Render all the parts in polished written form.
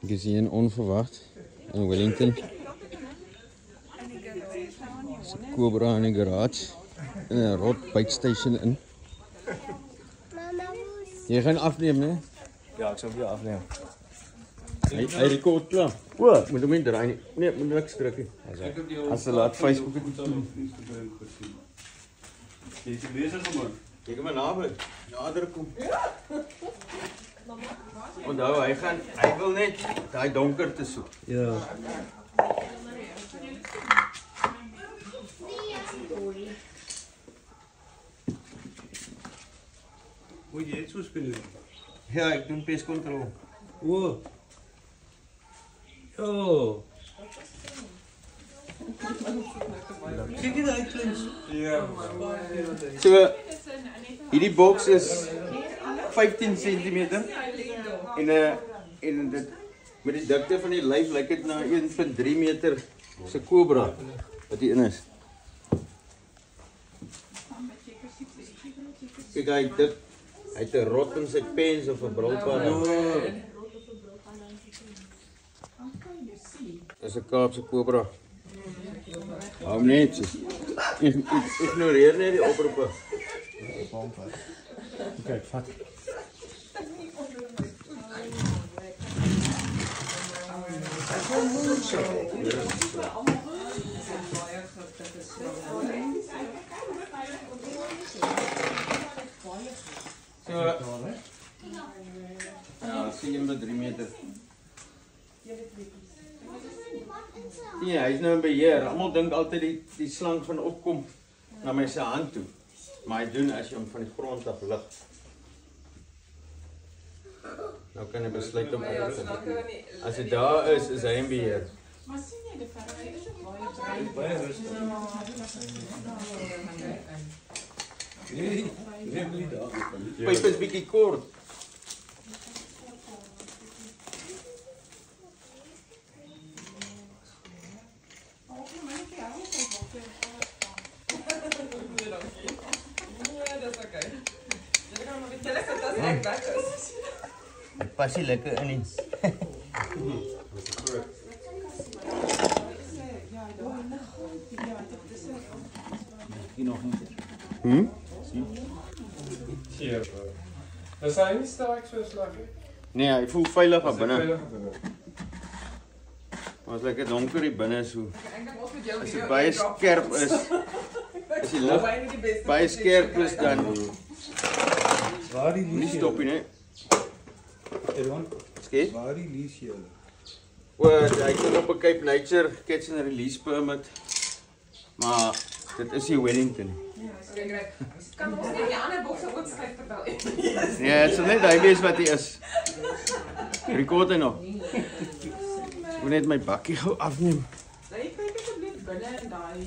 Ek is hier onverwacht in Wellington. Dis 'n Cobra in die garage. In 'n rot bikestation in. Jy gaan afneem, né? Ja, ek sal weer afneem. Hy rekord klaar. O, Moet hom nie draai nie. Nee, moet niks druk nie. As hy laat Facebook het. jy is besig gemaak. Kyk hom naby. Nader kom. Onthou, hy wil net daai donkerte soek. Ja. Moet jy dit so speel? Ja, ek doen pestkontrole. O. Jo. Kyk jy daai klein. Ja. So, hierdie boks is 15 cm en dit met die dikte van die lyf lyk dit na 1.3 meter se Cobra wat hier in is. Kyk hy het 'n rot in sy pens of 'n brilpad. Dis 'n Kaapse Cobra. Hou net so. Ignoreer net die oproepe. Kyk, vat. So, ja, sien jy met 3 meter. Ja, hy is nou in beheer. Almal dink altyd die slang van opkom na my se hand toe. Maar hy doen as jy hom van die grond af lig. Nou kan hy besluit om op te kom. As hy daar is hy in beheer. Maar sien jy die verf is ook baie rustig. Nee, neem nie daar. Pyp is bietjie kort. Dit pas nie lekker in nie. Hier nog nie. Is hy nie sterk so slag nie? Nee, hy voel veilig daar binne. Maar as lekker donker hier binne so. As dit baie skerp is. As die lig baie skerp is dan Waar die nie stop nie, né? Erwan, Skep. waar die lease jy? Hy kan op 'n Cape Nature catch and release permit. Maar dit is hier Wellington. kan ons nie die ander bokse ook skryf vertel. Nee, dit sal net hy wees wat hy is. Rekord hy nog. Ek moet net my bakkie gou afneem. Jy kyk asseblief binne in daai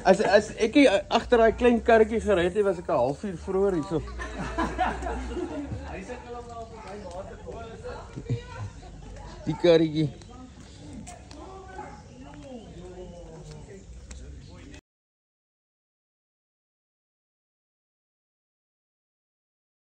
As ek agter daai klein karretjie gery het, was ek 'n halfuur vroeër hierso. Die karretjie.